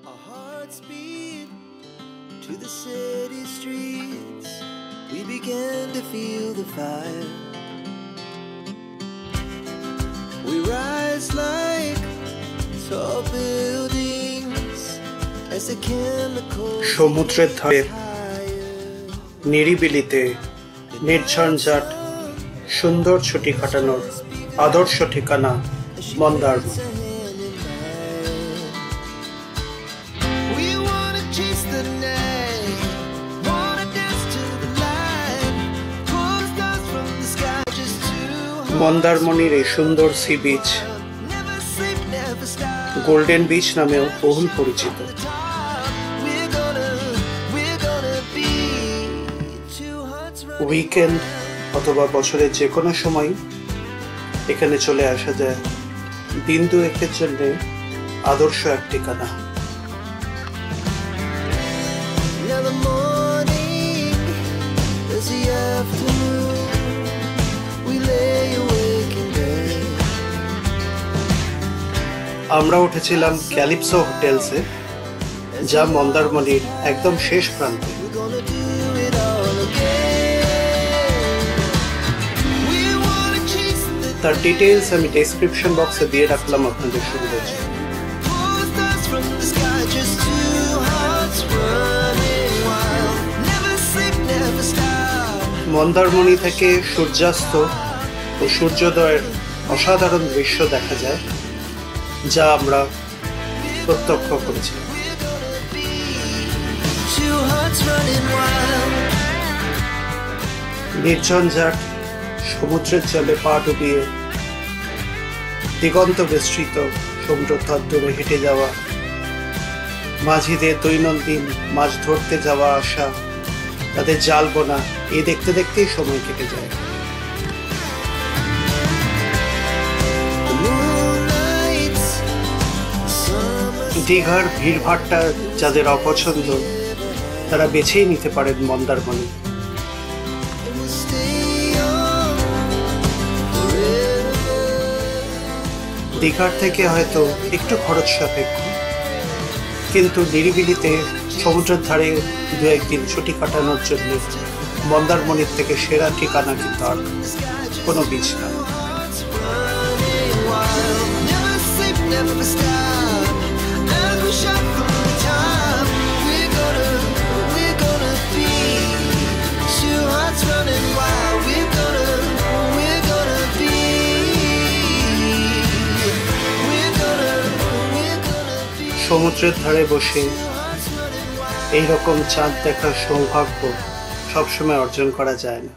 Our hearts beat to the city streets. We began to feel the fire. We rise like tall buildings as the chemicals সমুদ্রের ধারে নিরিবিলিতে নির্ঝঞ্ঝাট সুন্দর ছুটি কাটানোর আদর্শ ঠিকানা মন্দারমণি। মন্দারমণির এই সুন্দর সি বিচ গোল্ডেন বিচ নামেও বহুল পরিচিত। উইকেন্ড অথবা বছরের যে কোনো সময় এখানে চলে আসা যায় দিন দুয়েকের জন্য আদর্শ এক ঠিকানা। আমরা উঠেছিলাম ক্যালিপসো হোটেলসে, যা মন্দারমণির একদম শেষ প্রান্তে। তার ডিটেইলস আমি ডেসক্রিপশন বক্সে দিয়ে রাখলাম আপনাদের সুবিধার জন্য। মন্দারমণি থেকে সূর্যাস্ত ও সূর্যোদয়ের অসাধারণ দৃশ্য দেখা যায়, যা আমরা প্রত্যক্ষ করেছিলাম। নির্ঝঞ্ঝাট সমুদ্রের জলে পা ডুবিয়ে দিগন্ত বিস্তৃত সমুদ্র তদ্দূরে হেঁটে যাওয়া, মাঝিদের দৈনন্দিন মাছ ধরতে যাওয়া আসা, তাদের জাল বোনা, এই দেখতে দেখতেই সময় কেটে যায়। দীঘার ভিড়ভাট্টা যাদের অপছন্দ, তারা বেছেই নিতে পারেন মন্দারমণি। দীঘার থেকে হয়তো একটু খরচ সাপেক্ষ, কিন্তু নিরিবিলিতে সমুদ্রের ধারে দু একদিন ছুটি কাটানোর জন্য মন্দারমণির থেকে সেরা ঠিকানা কিন্তু আর কোনো বিচ না। সমুদ্রের ধারে বসে এইরকম চাঁদ দেখার সৌভাগ্য সবসময় অর্জন করা যায় না।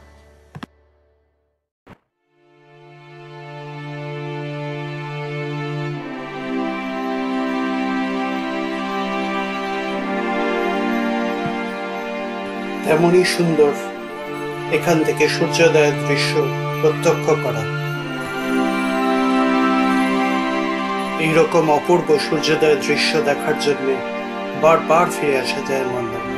তেমনই সুন্দর এখান থেকে সূর্যোদয়ের দৃশ্য প্রত্যক্ষ করা। এইরকম অপূর্ব সূর্যোদয়ের দৃশ্য দেখার জন্য বারবার ফিরে আসা যায় মন্দারমণিতে।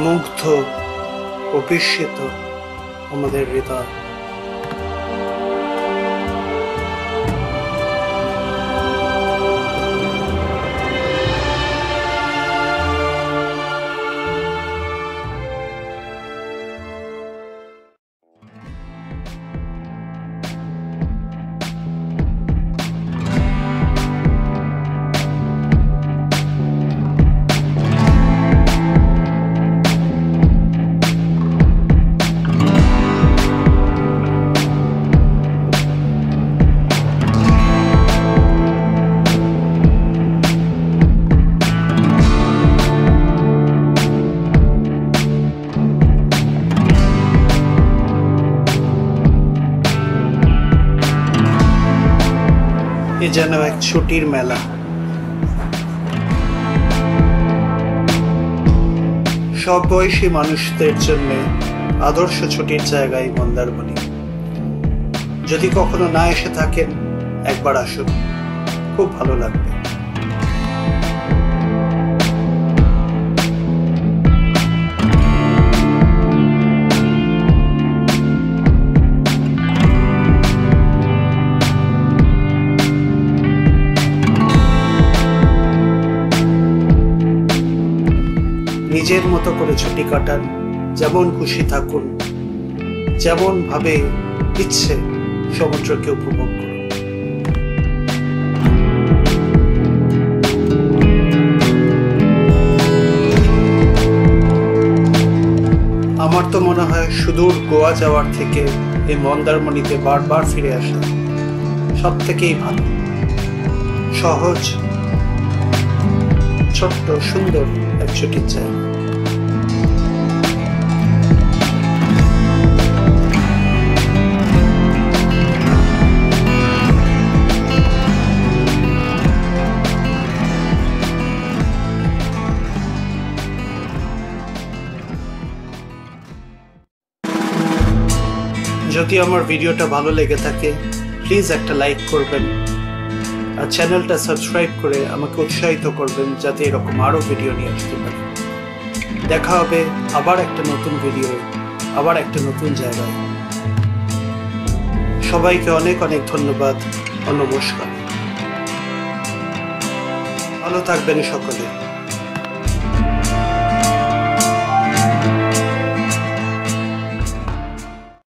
মুগ্ধ ও বিস্মিত আমাদের হৃদয়। এ যেন এক ছুটির মেলা। সব বয়সী মানুষদের জন্য আদর্শ ছুটির জায়গায় মন্দারমণি। যদি কখনো না এসে থাকেন, একবার আসুন, খুব ভালো লাগবে। নিজের মতো করে ছুটি কাটান, যেমন খুশি থাকুন, যেমন ভাবে ইচ্ছে সমুদ্রকে উপভোগ করুন। আমার তো মনে হয় সুদূর গোয়া যাওয়ার থেকে এই মন্দারমণিতে বারবার ফিরে আসা সব থেকেই ভালো। সহজ, ছোট্ট, সুন্দর এক ছুটির জায়গা। যদি আমার ভিডিওটা ভালো লেগে থাকে, প্লিজ একটা লাইক করবেন আর চ্যানেলটা সাবস্ক্রাইব করে আমাকে উৎসাহিত করবেন যাতে এরকম আরো ভিডিও নিয়ে আসতে পারি। দেখা হবে আবার একটা নতুন ভিডিও, আবার একটা নতুন জায়গায়। সবাইকে অনেক অনেক ধন্যবাদ ও নমস্কার। ভালো থাকবেন সকলে।